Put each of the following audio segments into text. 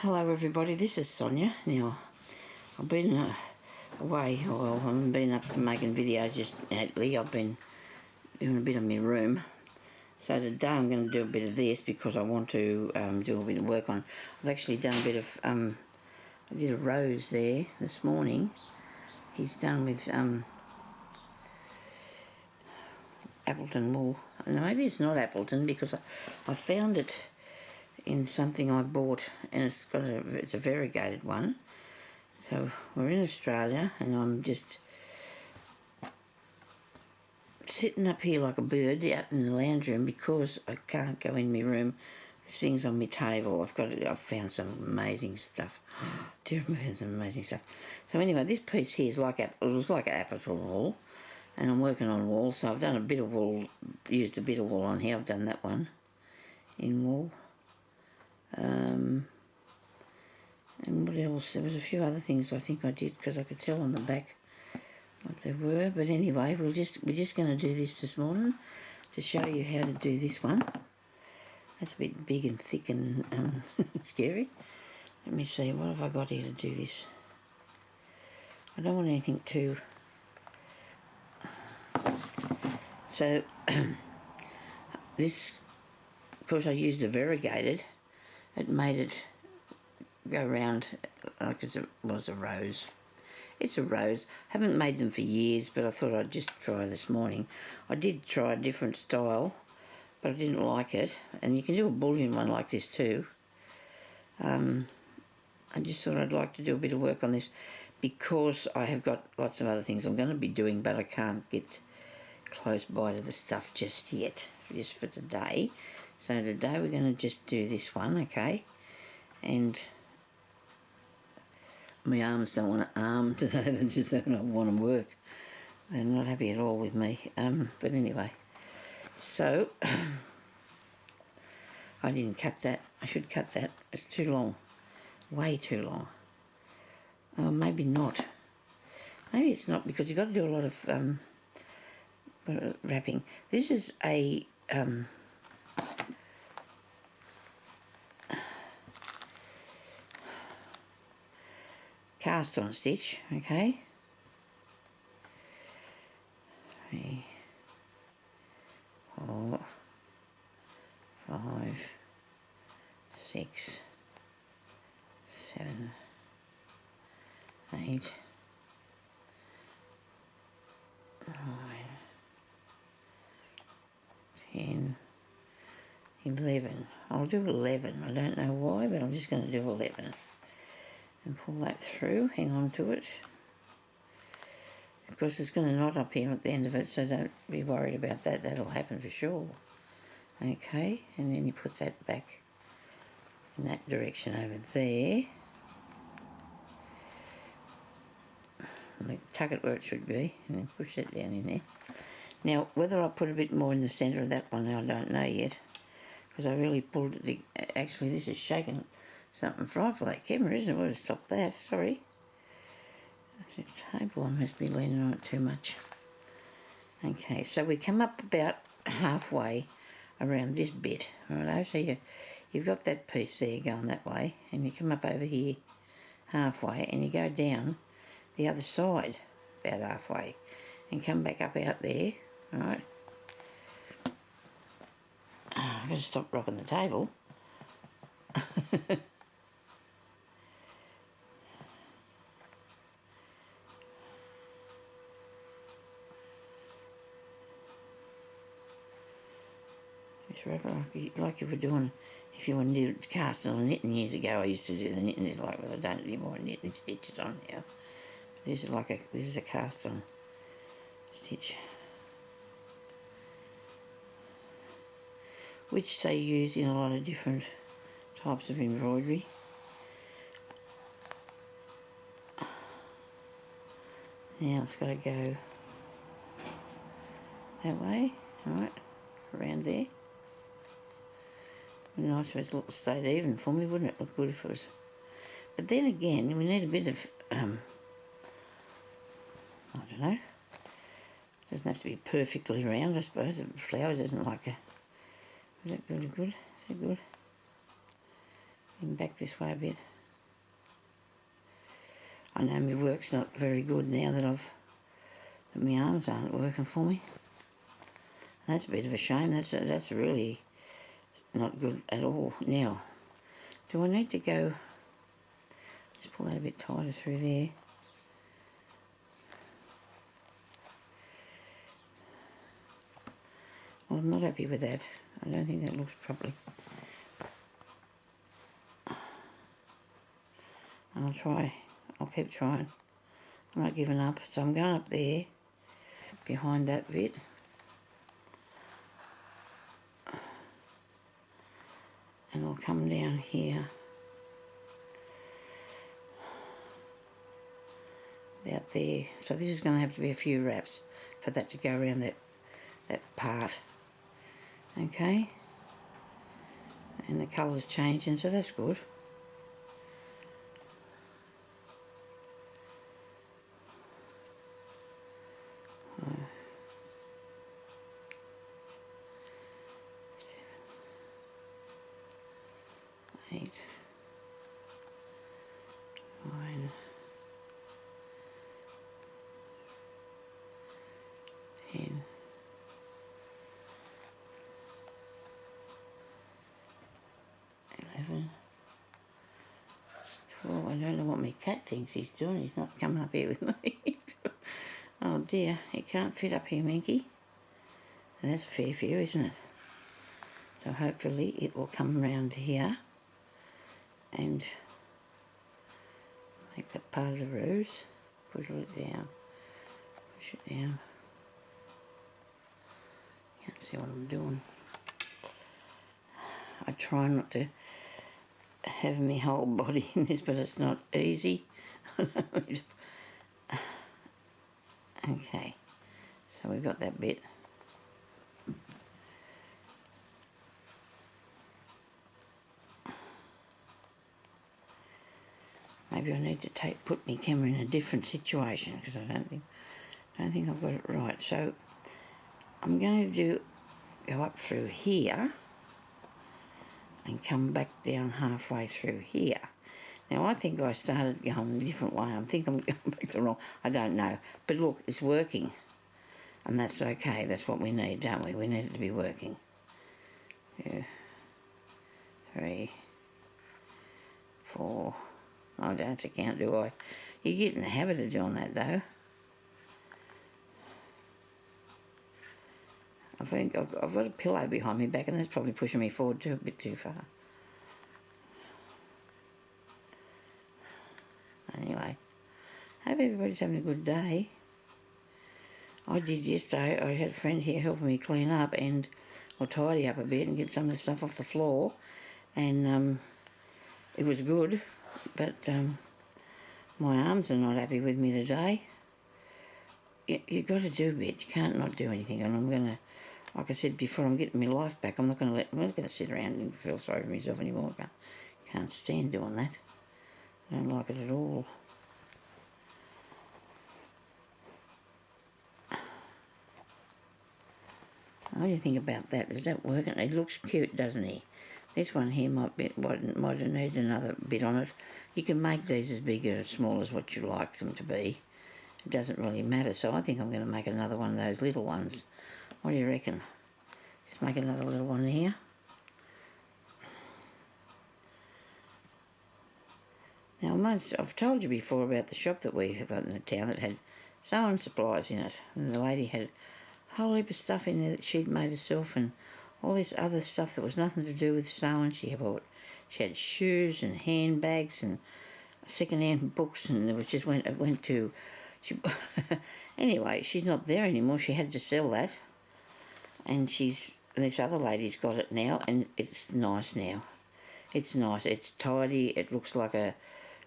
Hello everybody, this is Sonia. Now, I've been away, well, I haven't been up to making videos just lately. I've been doing a bit of my room. So today I'm going to do a bit of this because I want to do a bit of work on. I've actually done a bit of, I did a rose there this morning. He's done with Appleton wool. No, maybe it's not Appleton because I found it in something I bought, and it's a variegated one. So we're in Australia and I'm just sitting up here like a bird out in the lounge room because I can't go in my room. There's things on my table. I've found some amazing stuff. Dear, I've found some amazing stuff. So anyway, this piece here is like it was like Appleton wool, and I'm working on wool. So I've done a bit of wool, used a bit of wool on here. I've done that one in wool. And what else? There was a few other things I think I did because I could tell on the back what they were. But anyway, we're just going to do this morning to show you how to do this one. That's a bit big and thick and scary. Let me see, what have I got here to do this? I don't want anything too... So, this, of course I used a variegated. It made it go round like it was a rose. It's a rose. Haven't made them for years, but I thought I'd just try this morning. I did try a different style, but I didn't like it. And you can do a bullion one like this too. I just thought I'd like to do a bit of work on this because I have got lots of other things I'm going to be doing, but I can't get close by to the stuff just yet, just for today. So today we're going to just do this one, okay? And my arms don't want to arm today, they just don't want to work. They're not happy at all with me. But anyway, so I didn't cut that. I should cut that. It's too long, way too long. Oh, maybe not. Maybe it's not because you've got to do a lot of wrapping. This is a cast on stitch, okay? 3, 4, 5, 6, 7, 8, 9, 10, 11. I'll do 11. I don't know why, but I'm just going to do 11. And pull that through, hang on to it. Of course it's going to knot up here at the end of it, so don't be worried about that, that'll happen for sure. Okay, and then you put that back in that direction over there. Tuck it where it should be, and then push that down in there. Now, whether I put a bit more in the centre of that one, I don't know yet, because I really pulled it. Actually, this is shaking something frightful, that camera, isn't it? We'll stop that, sorry. That's a table, I must be leaning on it too much. Okay, so we come up about halfway around this bit, righto? So you've got that piece there going that way, and you come up over here halfway, and you go down the other side about halfway, and come back up out there, right? I've got to stop rocking the table. Like you were doing, if you were to cast on knitting years ago, I used to do the knitting is like, well, I don't do more knitting stitches on now. This is a cast on stitch, which they use in a lot of different types of embroidery. Now it's got to go that way, alright, around there. Nice if it stayed even for me, wouldn't it? Look good if it was. But then again, we need a bit of, I don't know. It doesn't have to be perfectly round, I suppose. The flower doesn't like a... Is that good? Is that good? Getting back this way a bit. I know my work's not very good now that my arms aren't working for me. That's a bit of a shame. That's really not good at all. Now, do I need to go? Just pull that a bit tighter through there. Well, I'm not happy with that. I don't think that looks properly. I'll try. I'll keep trying. I'm not giving up. So I'm going up there, behind that bit. And I'll come down here. About there. So this is going to have to be a few wraps for that to go around that part. Okay. And the colour's changing, so that's good. Eight, 9, 10, 11, 12. I don't know what my cat thinks he's doing. He's not coming up here with me. Oh dear, he can't fit up here, Minky. And that's a fair few, isn't it? So hopefully it will come round here and make that part of the rose. Push it down. Push it down. Can't see what I'm doing. I try not to have my whole body in this, but it's not easy. Okay, so we've got that bit. Maybe I need to put my camera in a different situation because I don't think I've got it right. So I'm going to go up through here and come back down halfway through here. Now I think I started going a different way. I think I'm going back the wrong. I don't know, but look, it's working, and that's okay. That's what we need, don't we? We need it to be working. 2, 3, 4. I don't have to count, do I? You get in the habit of doing that, though. I think I've got a pillow behind me back, and that's probably pushing me forward a bit too far. Anyway, hope everybody's having a good day. I did yesterday. I had a friend here helping me clean up or tidy up a bit and get some of the stuff off the floor, and it was good. But my arms are not happy with me today. You've got to do a bit. You can't not do anything. And I'm going to, like I said before, I'm getting my life back. I'm not going to sit around and feel sorry for myself anymore. I can't stand doing that. I don't like it at all. What do you think about that? Is that working? It looks cute, doesn't he? This one here might have needed another bit on it. You can make these as big or as small as what you like them to be. It doesn't really matter. So I think I'm going to make another one of those little ones. What do you reckon? Just make another little one here. Now, I've told you before about the shop that we have got in the town that had sewing supplies in it. And the lady had a whole heap of stuff in there that she'd made herself, and all this other stuff that was nothing to do with sewing. She had shoes and handbags and second-hand books, and anyway, she's not there anymore. She had to sell that, and this other lady's got it now, and it's nice now. It's nice. It's tidy. It looks like a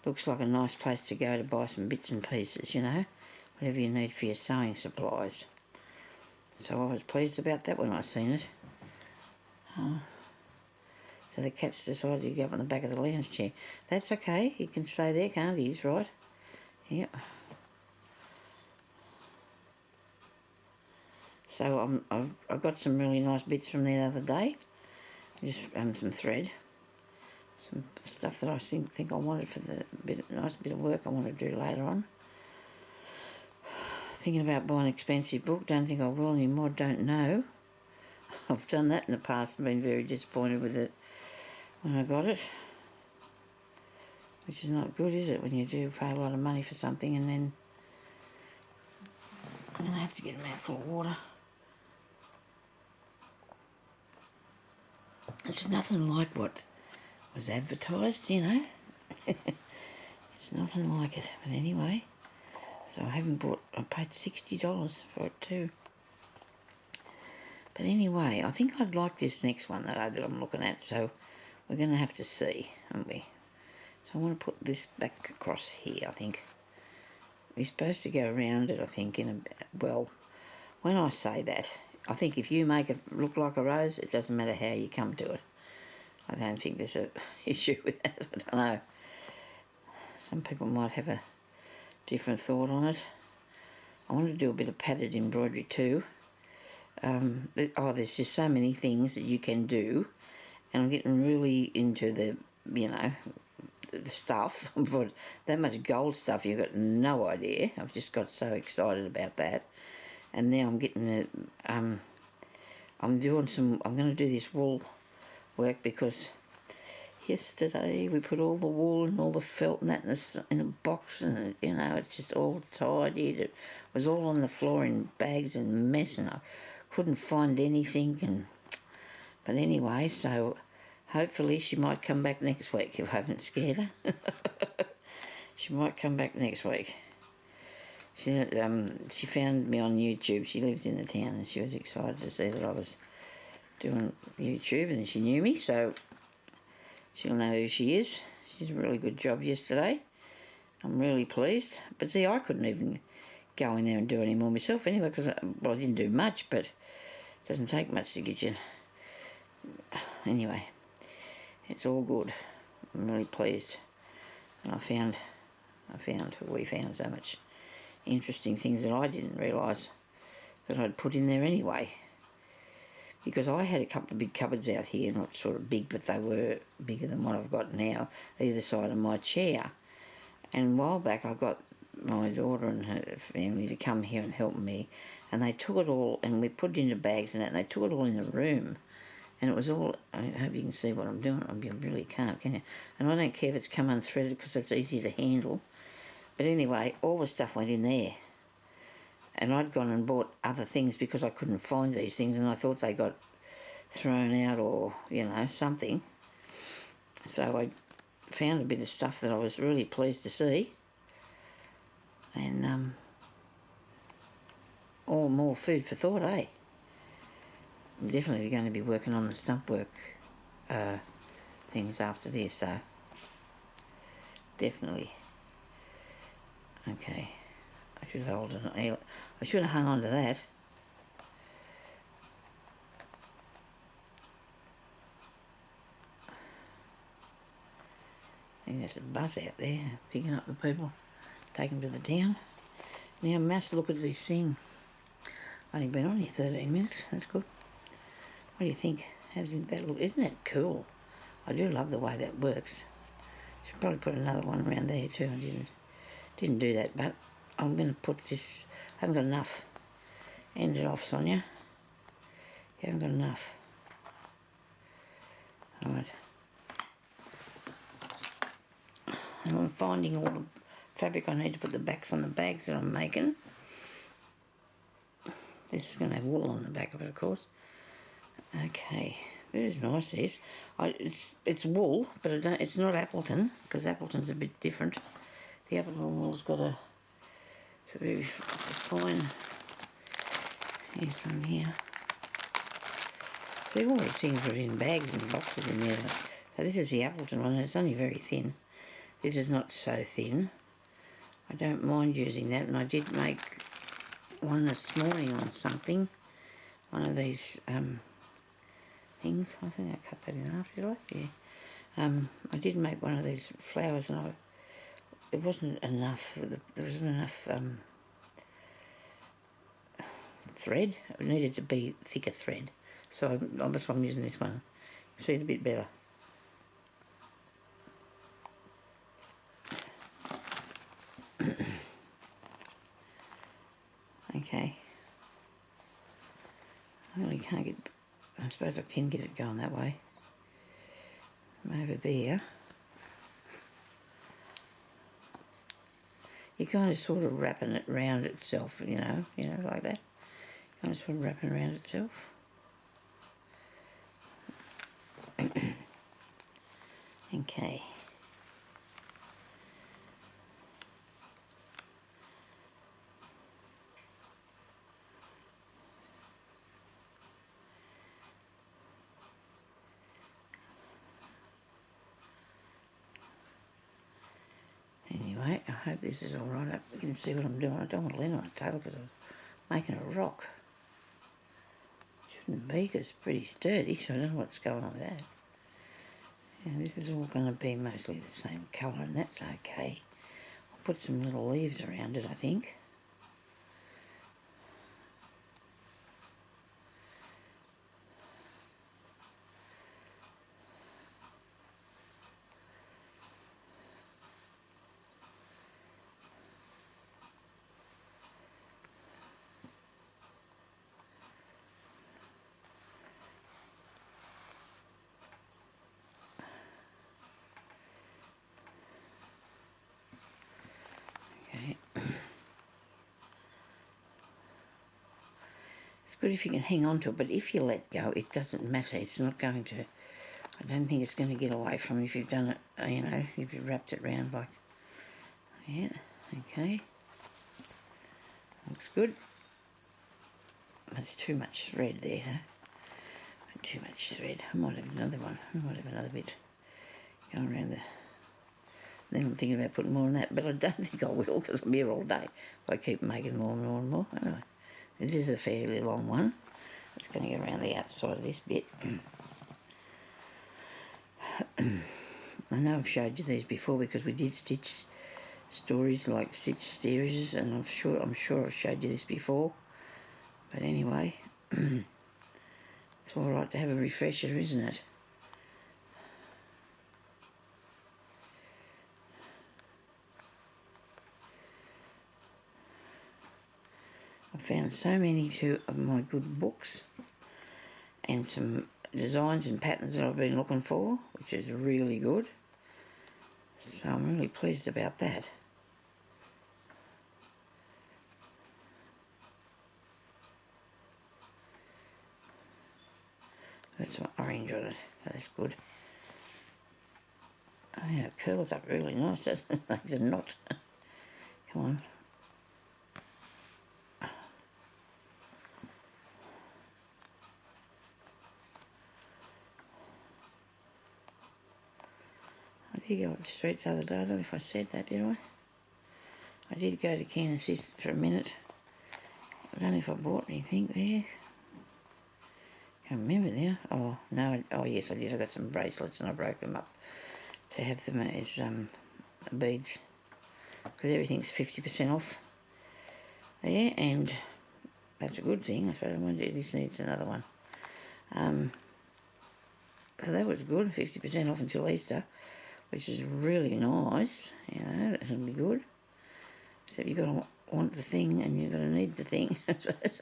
nice place to go to buy some bits and pieces, you know, whatever you need for your sewing supplies. So I was pleased about that when I seen it. So the cat's decided to go up on the back of the lounge chair. That's okay. He can stay there, can't he? He's right. Yep. So I got some really nice bits from there the other day. Just some thread. some stuff that I think I wanted for the nice bit of work I want to do later on. Thinking about buying an expensive book. Don't think I will anymore. Don't know. I've done that in the past and been very disappointed with it when I got it. Which is not good, is it, when you do pay a lot of money for something and then... I'm going to have to get a mouthful of water. It's nothing like what was advertised, you know. It's nothing like it. But anyway, so I paid $60 for it too. But anyway, I think I'd like this next one that I'm looking at, so we're going to have to see, aren't we? So I want to put this back across here, I think. We're supposed to go around it, I think, well, when I say that, I think if you make it look like a rose, it doesn't matter how you come to it. I don't think there's an issue with that, I don't know. Some people might have a different thought on it. I want to do a bit of padded embroidery too. There's just so many things that you can do, and I'm getting really into the stuff. For that much gold stuff, you've got no idea. I've just got so excited about that, and now I'm getting I'm going to do this wool work because yesterday we put all the wool and all the felt and that in a box, and it's just all tidied. It was all on the floor in bags and mess, and I couldn't find anything. But anyway, so hopefully she might come back next week if I haven't scared her. She might come back next week. She found me on YouTube. She lives in the town, and she was excited to see that I was doing YouTube, and she knew me, so she'll know who she is. She did a really good job yesterday. I'm really pleased. But see, I couldn't even go in there and do any more myself anyway, because I didn't do much, but it doesn't take much to get you. Anyway, it's all good. I'm really pleased. And we found so much interesting things that I didn't realise that I'd put in there anyway. Because I had a couple of big cupboards out here, not sort of big, but they were bigger than what I've got now, either side of my chair. And a while back I got my daughter and her family to come here and help me, and they took it all, and we put it into bags and that, and they took it all in the room. And it was all, I hope you can see what I'm doing. You really can't, can you? And I don't care if it's come unthreaded because it's easier to handle. But anyway, all the stuff went in there. And I'd gone and bought other things because I couldn't find these things, and I thought they got thrown out or, something. So I found a bit of stuff that I was really pleased to see. And all more food for thought, eh? I'm definitely going to be working on the stump work things after this, so definitely. Okay, I should have hung on to that. I think there's a bus out there picking up the people, taking them to the town. Now, Mass, look at this thing. I've only been on here 13 minutes. That's good. What do you think? How does that look? Isn't that cool? I do love the way that works. Should probably put another one around there too. I didn't do that, but I'm going to put this. I haven't got enough. End it off, Sonia. You haven't got enough. All right. And I'm finding all the fabric I need to put the backs on the bags that I'm making. This is going to have wool on the back of it, of course. Okay, this is nice. It's wool, but it's not Appleton, because Appleton's a bit different. The Appleton wool's got it's a very fine. Here's some here. See, all these things are in bags and boxes in there. So this is the Appleton one, and it's only very thin. This is not so thin. I don't mind using that, and I did make one this morning on something. One of these things. I think I cut that in half, did I? Yeah. I did make one of these flowers, and it wasn't enough. There wasn't enough thread. It needed to be thicker thread. So that's why I'm using this one. See it a bit better. Okay. I really can't get... I suppose I can get it going that way. From over there. You're kind of sort of wrapping it round itself, you know, like that. Kind of sort of wrapping around itself. Okay. Anyway, I hope this is all right. You can see what I'm doing. I don't want to lean on the table because I'm making a rock. Shouldn't be because it's pretty sturdy, so I don't know what's going on with that. And this is all going to be mostly the same colour, and that's okay. I'll put some little leaves around it, I think. Okay. It's good if you can hang on to it, but if you let go, it doesn't matter. It's not going to... I don't think it's going to get away from you if you've done it, you know, if you've wrapped it round like... Yeah, okay. Looks good. There's too much thread there, huh? Too much thread. I might have another one. I might have another bit going around the... Then I'm thinking about putting more on that, but I don't think I will because I'm here all day. I keep making more and more and more. Anyway, this is a fairly long one. It's going to go around the outside of this bit. I know I've showed you these before because we did stitch stories like stitch series, and I'm sure I've showed you this before. But anyway, it's all right to have a refresher, isn't it? I found so many of my good books and some designs and patterns that I've been looking for, which is really good. So I'm really pleased about that. Got some orange on it, so that's good. Oh yeah, it curls up really nice, doesn't it? Makes a knot. Come on. I did go up the street the other day. I don't know if I said that, did I? I did go to Kansas for a minute. I don't know if I bought anything there. Can't remember now. Oh, no. Oh, yes, I did. I got some bracelets and I broke them up to have them as beads. Because everything's 50% off there, and that's a good thing. I suppose I wonder if this needs another one. So that was good, 50% off until Easter, which is really nice. You know, that'll be good. So you've got to want the thing and you've got to need the thing, I suppose.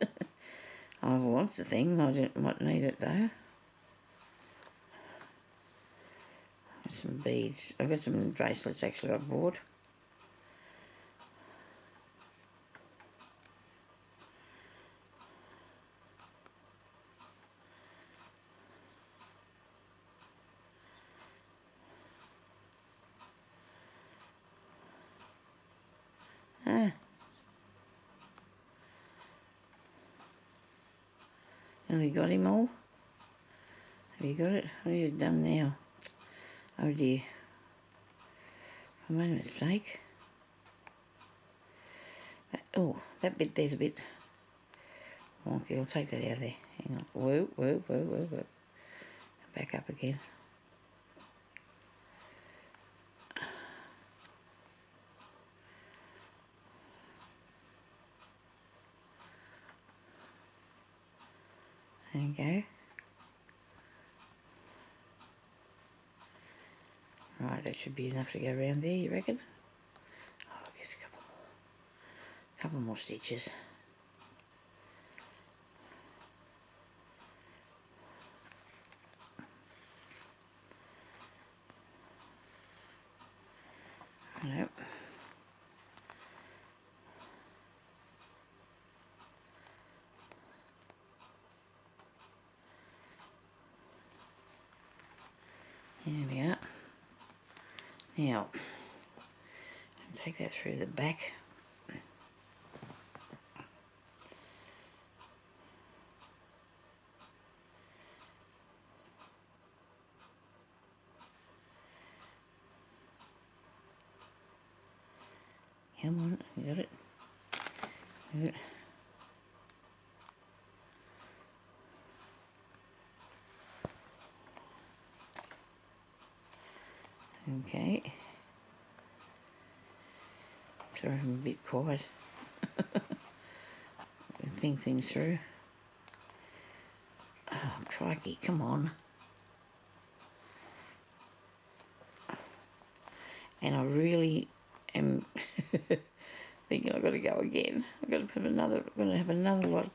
I want the thing, I might need it though. Some beads. I've got some bracelets actually I bought. Ah. Have you got him all? Have you got it? What have you done now? Oh dear. I made a mistake. Oh, that bit there's a bit wonky. I'll take that out of there. Hang on. Whoa, whoa, whoa, whoa, whoa. Back up again. There you go. Right, that should be enough to go around there, you reckon? Oh, I guess a couple more stitches. Now, take that through the back. Come on, you got it. Good. Okay. Sorry, I'm a bit quiet. Think things through. Oh, crikey, come on. And I really am thinking I've got to go again. I've got to put another, I'm going to have another lot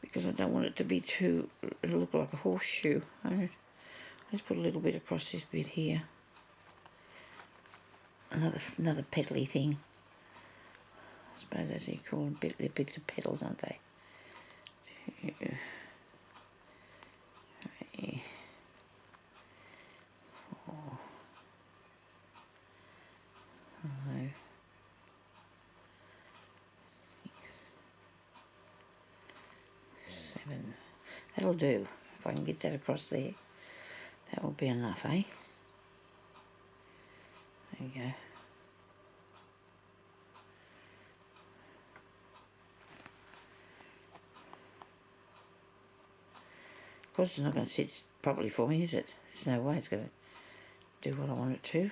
because I don't want it to be too, it'll look like a horseshoe. Let's put a little bit across this bit here. Another petally thing. I suppose that's what you call them, bits of petals, aren't they? 2, 3, 4, 5, 6, 7. That'll do. If I can get that across there, that will be enough, eh? There you go. Of course, it's not going to sit properly for me, is it? There's no way it's going to do what I want it to.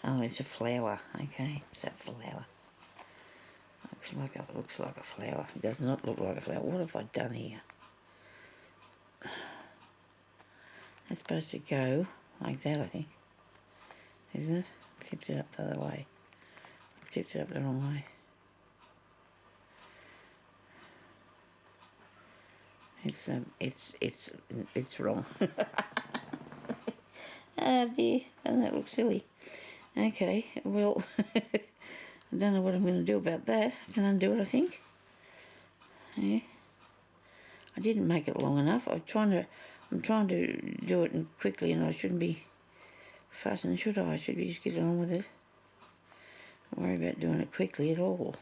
Oh, it's a flower. Okay, it's that flower. Looks like a flower. It does not look like a flower. What have I done here? That's supposed to go like that, I think. Isn't it? I've tipped it up the other way. I've tipped it up the wrong way. It's wrong. Ah dear, doesn't that look silly? Okay, well, I don't know what I'm going to do about that. I can undo it, I think. Yeah. I didn't make it long enough. I'm trying to do it quickly, and I shouldn't be fussing, should I? I should be just getting on with it. Don't worry about doing it quickly at all.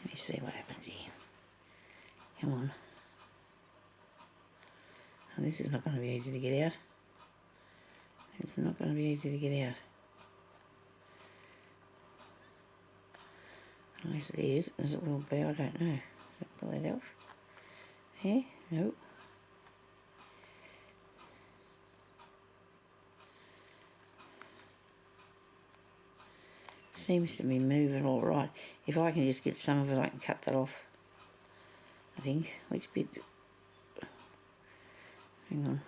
Let me see what happens here. Come on. Oh, this is not going to be easy to get out. It's not going to be easy to get out. Unless it is, as it will be, I don't know. Pull that off. Here? Nope. Seems to be moving all right. If I can just get some of it, I can cut that off. I think. Which bit? Hang on.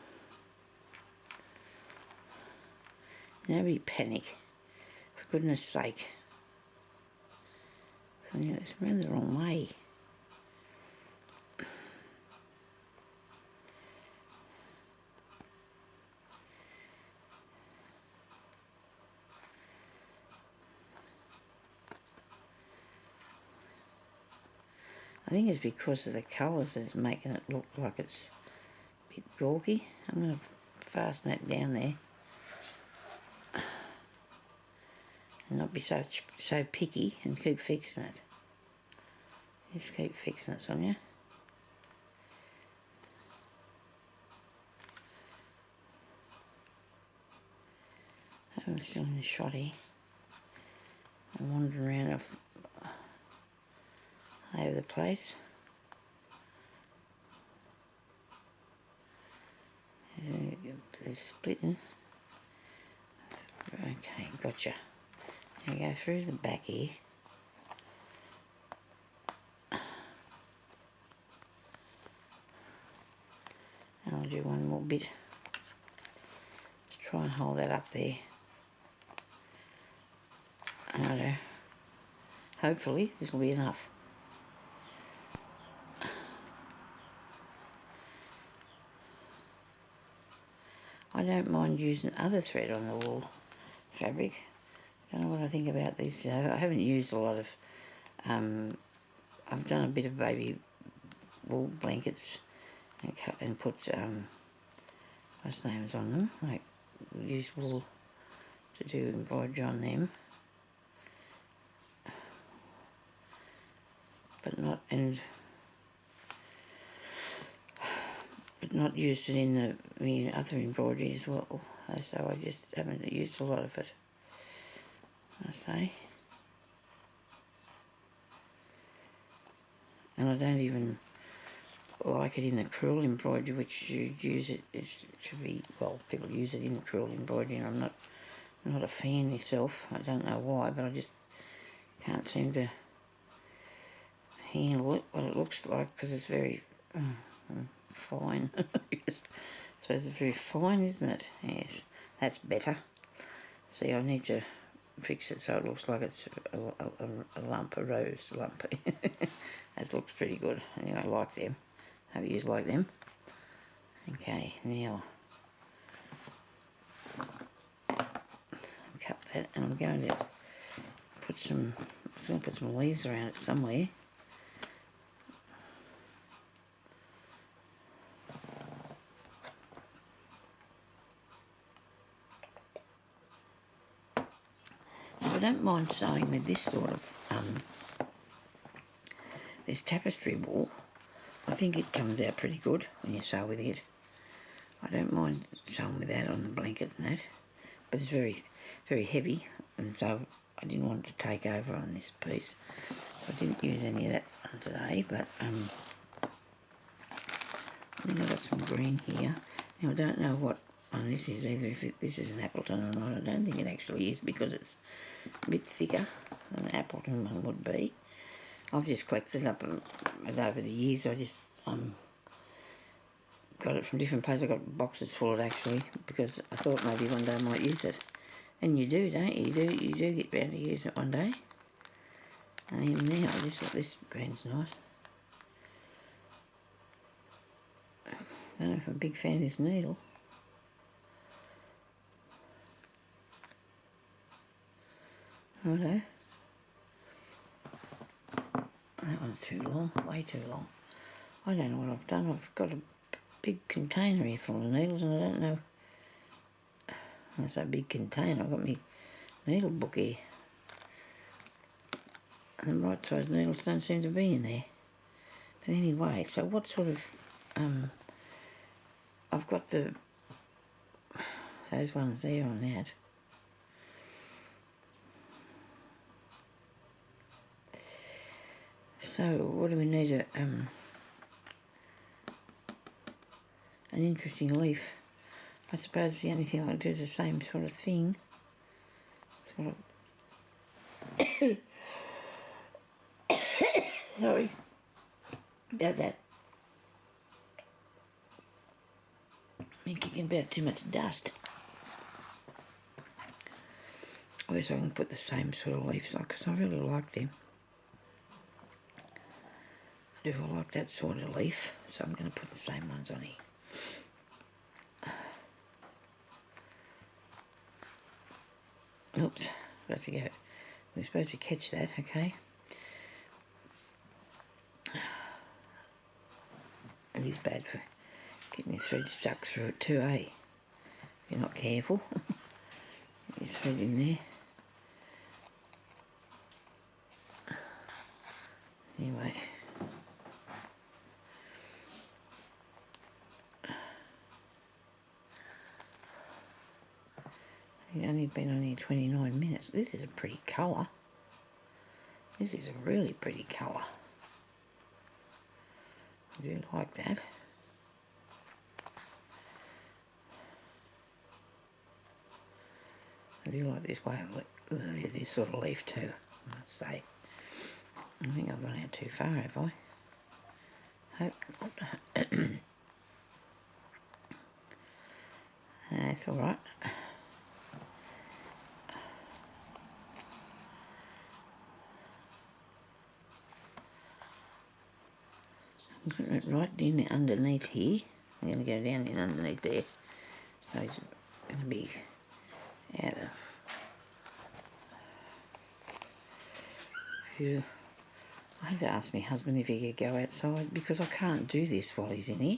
Nobody panic. For goodness sake. So, yeah, it's ran the wrong way. I think it's because of the colours that it's making it look like it's a bit gawky. I'm going to fasten that down there. And not be so picky and keep fixing it. Just keep fixing it, Sonia. I'm still in the shoddy. I'm wandering around off over the place. There's splitting. Okay, gotcha. Now go through the back here. And I'll do one more bit to try and hold that up there. And hopefully this will be enough. I don't mind using other thread on the wool fabric, Don't know what I think about these. I haven't used a lot of. I've done a bit of baby wool blankets and put what's names on them. Like use wool to do embroidery on them, but not used it in the other embroidery as well. So I just haven't used a lot of it, I say. And I don't even like it in the crewel embroidery, which you use it. It should be, well, people use it in the crewel embroidery, and I'm not a fan myself. I don't know why, but I just can't seem to handle it, what it looks like, because it's very fine. So it's very fine, isn't it? Yes, that's better. See, I need to fix it so it looks like it's a lump, a rose lump. That looks pretty good. Anyway, I like them. Hope you like them. Okay, now cut that, and I'm going to put some. I'm just going to put some leaves around it somewhere. So I don't mind sewing with this sort of this tapestry wool. I think it comes out pretty good when you sew with it. I don't mind sewing with that on the blanket and that, but it's very, very heavy, and so I didn't want it to take over on this piece, so I didn't use any of that today. But I think I've got some green here. Now I don't know what on this is either, if this is an Appleton or not. I don't think it actually is, because it's a bit thicker than an Appleton one would be. I've just collected up it over the years. I just got it from different places. I got boxes full of it actually, because I thought maybe one day I might use it. And you do, don't you? You do get round to using it one day. And even now, this green's nice. I don't know if I'm a big fan of this needle. Okay. That one's too long, way too long. I don't know what I've done. I've got a big container here full of needles, and I don't know. When I say big container, I've got my needle book here. And the right size needles don't seem to be in there. But anyway, so what sort of... I've got those ones there on that. So what do we need? An interesting leaf. I suppose the only thing I can do is the same sort of thing. Sort of. Sorry about that. I'm kicking about too much dust. I guess I can put the same sort of leaves on, because I really like them. I do like that sort of leaf, so I'm going to put the same ones on here. Oops, supposed to go. We're supposed to catch that, okay? It is bad for getting your thread stuck through it too, eh? If you're not careful. Get your thread in there. Anyway. It's only been on here 29 minutes. This is a pretty colour. This is a really pretty colour. I do like that. I do like this way of this sort of leaf too, I must say. I think I've gone out too far, have I? Hope not. That's alright. I'm putting it right in underneath here. I'm going to go down in underneath there. So it's going to be out of Phew. I had to ask my husband if he could go outside because I can't do this while he's in here.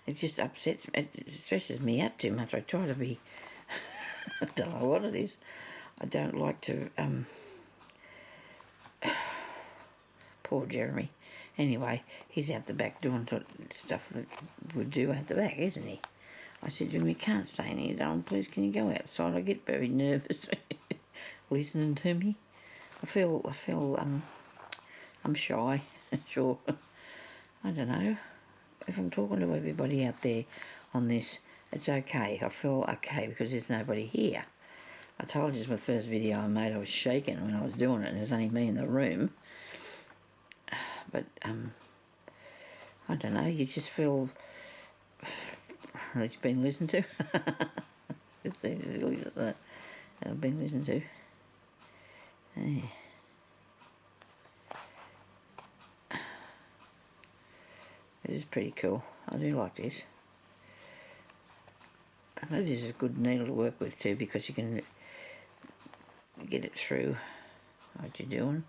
It just upsets me. It stresses me out too much. I try to be... I don't know what it is. I don't like to... Poor Jeremy. Anyway, he's out the back doing stuff that would do out the back, isn't he? I said to him, you can't stay in here, darling. Please, can you go outside? I get very nervous listening to me. I feel I'm shy, sure. I don't know. If I'm talking to everybody out there on this, it's okay. I feel okay because there's nobody here. I told you it's my first video I made. I was shaking when I was doing it and it was only me in the room. But, I don't know, you just feel that you've been listened to. It's easily, isn't it? I've been listened to. Yeah. This is pretty cool. I do like this. I know this is a good needle to work with too because you can get it through what you're doing.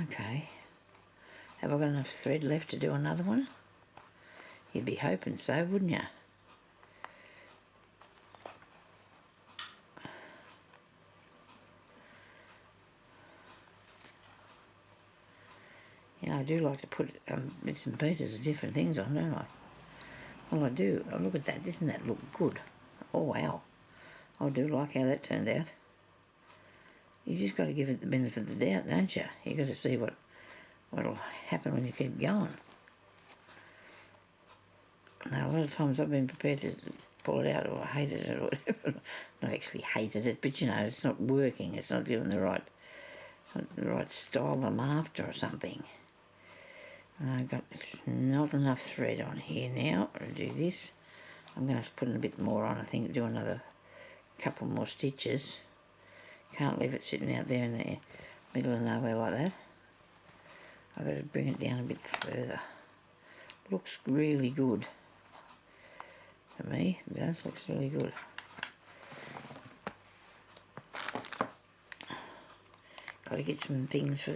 Okay. Have I got enough thread left to do another one? You'd be hoping so, wouldn't you? You know, I do like to put bits and pieces of different things on, don't I? Well, I do. Oh, look at that. Doesn't that look good? Oh, wow. I do like how that turned out. You just got to give it the benefit of the doubt, don't you? You got to see what'll happen when you keep going. Now, a lot of times I've been prepared to pull it out or hated it or whatever. Not actually hated it, but you know, it's not working. It's not giving the right style I'm after or something. And I've got not enough thread on here now to do this. I'm going to have to put in a bit more on, I think, do another couple more stitches. Can't leave it sitting out there in the middle of nowhere like that. I've got to bring it down a bit further. Looks really good. To me, it does. Looks really good. Got to get some things for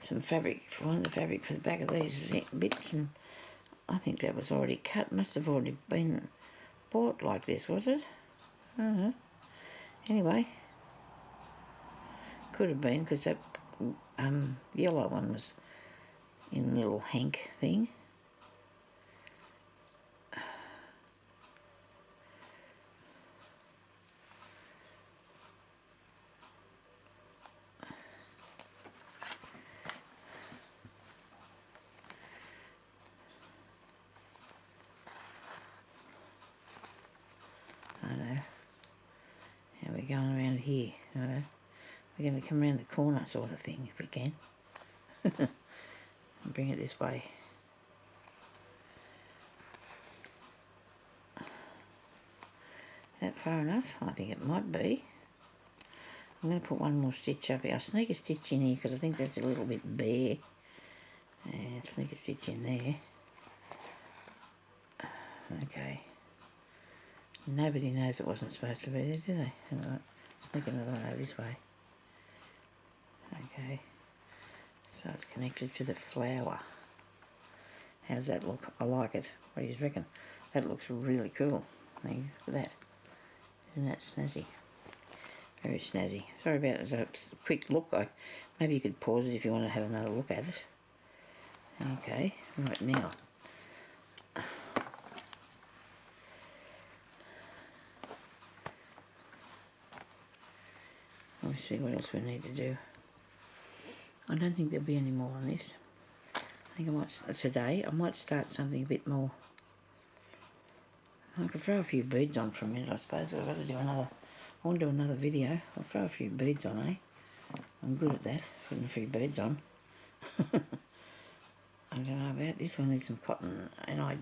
some fabric, one of the fabric for the back of these bits, and I think that was already cut. Must have already been bought like this, was it? I don't know. Anyway, could have been because that yellow one was in a little hank thing. How are we going around here? We're going to come around the corner sort of thing if we can. And bring it this way. That far enough? I think it might be. I'm going to put one more stitch up here. I'll sneak a stitch in here because I think that's a little bit bare. And sneak a stitch in there. Okay. Nobody knows it wasn't supposed to be there, do they? Right. Sneak another one over this way. Okay. So it's connected to the flower. How's that look? I like it. What do you reckon? That looks really cool. Look at that. Isn't that snazzy? Very snazzy. Sorry about it. It's a quick look. Maybe you could pause it if you want to have another look at it. Okay. Right now. Let's see what else we need to do. I don't think there'll be any more on this. I think I might, today, I might start something a bit more. I could throw a few beads on for a minute, I suppose. I've got to do another, I want to do another video. I'll throw a few beads on, eh? I'm good at that, putting a few beads on. I don't know about this one, needs some cotton, and I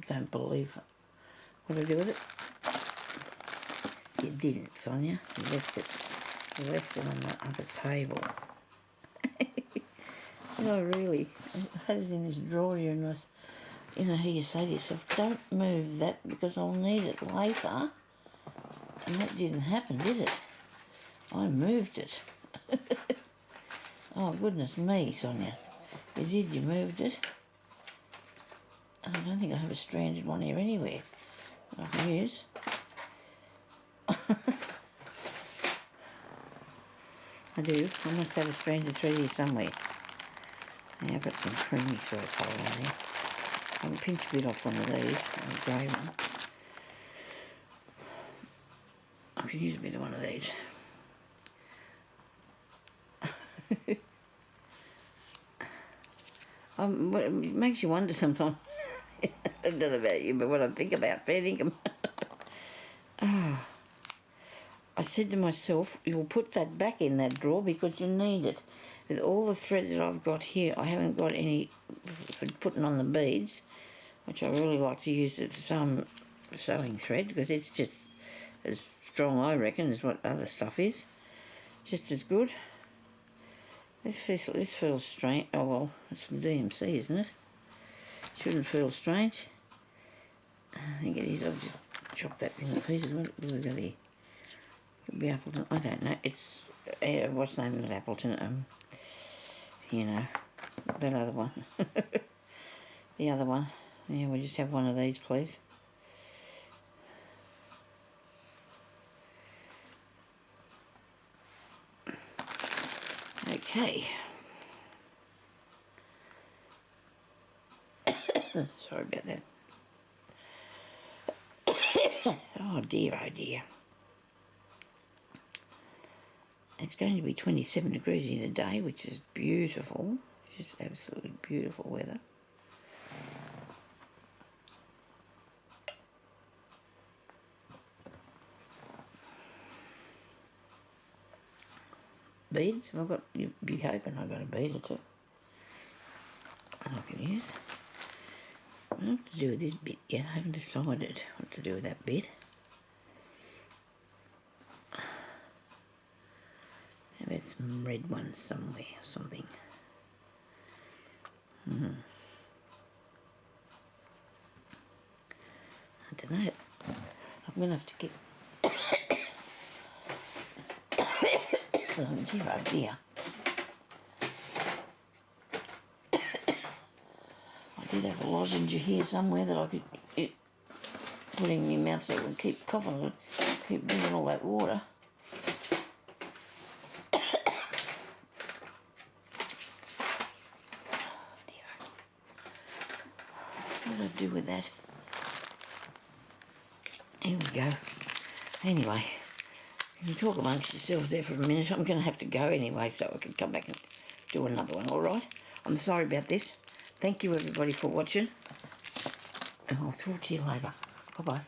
don't believe what I do with it. You didn't, Sonia. You left it on the other table. No, really. I had it in this drawer here, and you know, how you say to yourself, don't move that because I'll need it later. And that didn't happen, did it? I moved it. Oh, goodness me, Sonia. You did, you moved it. I don't think I have a stranded one here anywhere that I can use. I do. I must have a stranded thread here somewhere. Yeah, I've got some creamy thread hole on there. I can pinch a bit off one of these, a grey one. I could use a bit of one of these. It makes you wonder sometimes. I don't know about you, but what I think about feeding them. Oh. I said to myself, you'll put that back in that drawer because you need it. With all the thread that I've got here, I haven't got any for putting on the beads, which I really like to use some sewing thread because it's just as strong, I reckon, as what other stuff is. Just as good. This feels strange. Oh, well, it's from DMC, isn't it? Shouldn't feel strange. I think it is. I'll just chop that in the pieces. What do we got here? Could be Appleton. I don't know. It's, what's the name of it, Appleton? You know, that other one. The other one. Yeah, we'll just have one of these, please. Okay. Sorry about that. Oh dear, oh dear. It's going to be 27 degrees here today, which is beautiful. It's just absolutely beautiful weather. Beads, I've got, you'd be hoping I've got a bead or two. I can use. I don't know what to do with this bit yet. I haven't decided what to do with that bit. How about some red ones somewhere or something? I don't know. I'm going to have to get... Oh dear, oh dear. I did have a lozenge here somewhere that I could put in my mouth so it would keep coughing and keep drinking all that water. What did I do with that? Here we go. Anyway, you talk amongst yourselves there for a minute. I'm going to have to go anyway so I can come back and do another one, all right? I'm sorry about this. Thank you, everybody, for watching. And I'll talk to you later. Bye-bye.